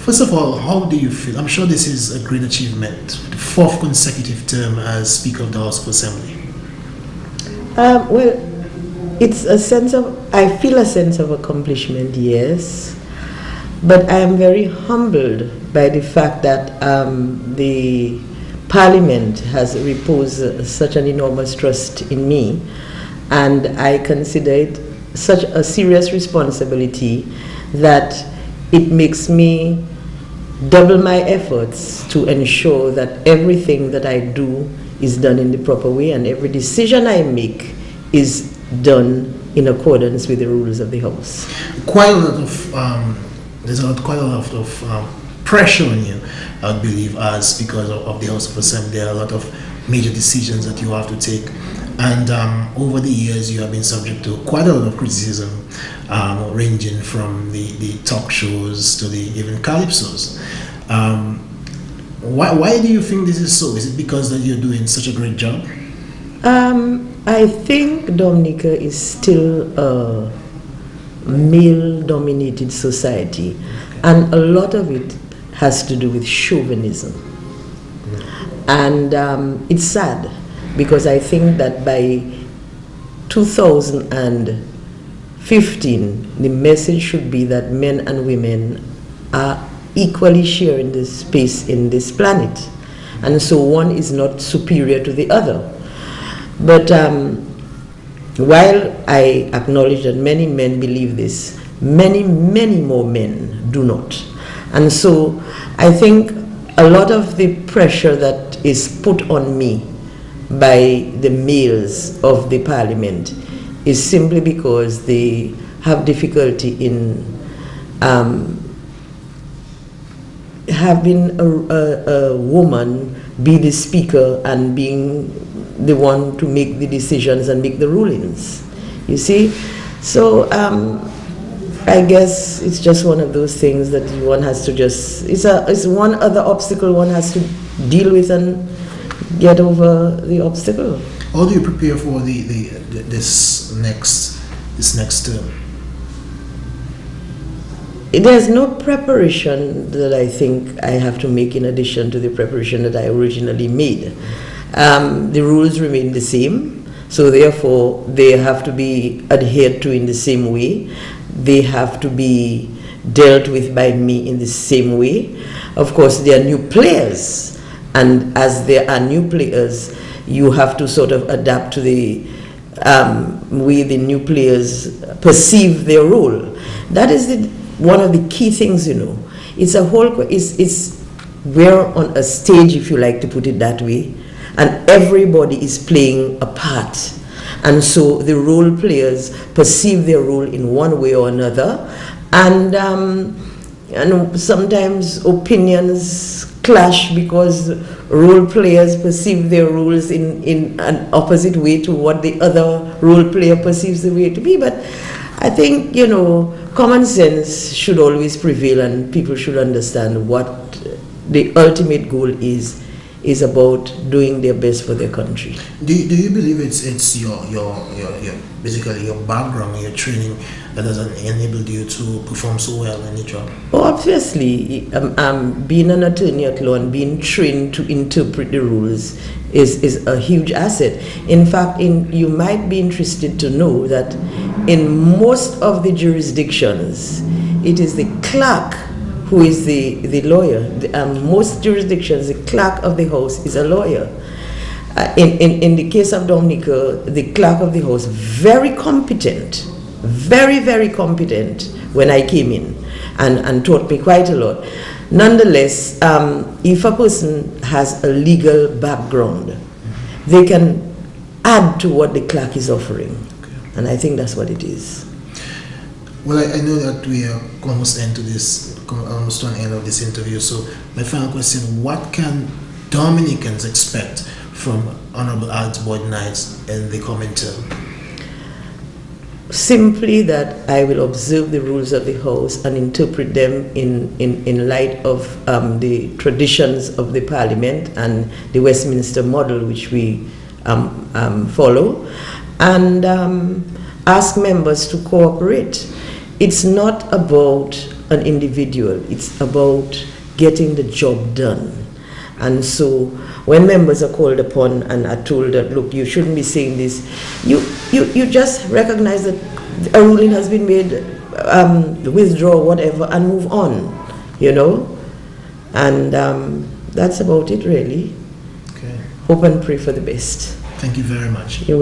First of all, how do you feel? I'm sure this is a great achievement, the fourth consecutive term as Speaker of the House of Assembly. Well, it's a sense of, I feel a sense of accomplishment, yes, but I am very humbled by the fact that the Parliament has reposed such an enormous trust in me, and I consider it such a serious responsibility that it makes me double my efforts to ensure that everything that I do is done in the proper way, and every decision I make is done in accordance with the rules of the House. Quite a lot of there's quite a lot of pressure on you, I believe, as Speaker of the House of Assembly. There are a lot of major decisions that you have to take, and over the years you have been subject to quite a lot of criticism, ranging from the talk shows to the even calypsos. Why do you think this is so? Is it because that you're doing such a great job? I think Dominica is still a male-dominated society, and a lot of it has to do with chauvinism. And it's sad, because I think that by 2015, the message should be that men and women are equally sharing this space in this planet, and so one is not superior to the other. But while I acknowledge that many men believe this, many more men do not. And so I think a lot of the pressure that is put on me by the males of the Parliament is simply because they have difficulty in having a woman be the Speaker and being the one to make the decisions and make the rulings, you see. So I guess it's just one of those things that one has to just, it's one other obstacle one has to deal with and get over the obstacle. How do you prepare for this next term? There's no preparation that I think I have to make in addition to the preparation that I originally made. The rules remain the same, so therefore they have to be adhered to in the same way. They have to be dealt with by me in the same way. Of course, there are new players, and as there are new players, you have to sort of adapt to the way the new players perceive their role. That is one of the key things, you know. It's a whole, we're on a stage, if you like to put it that way, and everybody is playing a part. And so the role players perceive their role in one way or another, and sometimes opinions clash because role players perceive their roles in an opposite way to what the other role player perceives the way to be. But I think, you know, common sense should always prevail, and people should understand what the ultimate goal is about doing their best for their country. Do you believe it's your basically your background, your training that has enabled you to perform so well in the job? Oh, obviously, being an attorney at law and being trained to interpret the rules is a huge asset. In fact, you might be interested to know that in most of the jurisdictions, it is the clerk who is the lawyer. Most jurisdictions, the clerk of the House is a lawyer. In the case of Dominica, the clerk of the House, very competent, very competent when I came in, and taught me quite a lot. Nonetheless, if a person has a legal background, they can add to what the clerk is offering. Okay. And I think that's what it is. Well, I know that we are almost to an end of this interview. So my final question, what can Dominicans expect from Honorable Alix Boyd-Knights in the coming term? Simply that I will observe the rules of the House and interpret them in light of the traditions of the Parliament and the Westminster model which we follow, and ask members to cooperate. It's not about an individual. It's about getting the job done. And so when members are called upon and are told that, look, you shouldn't be saying this, you just recognize that a ruling has been made, withdraw whatever and move on, you know. And that's about it, really. Okay. Hope and pray for the best. Thank you very much. You're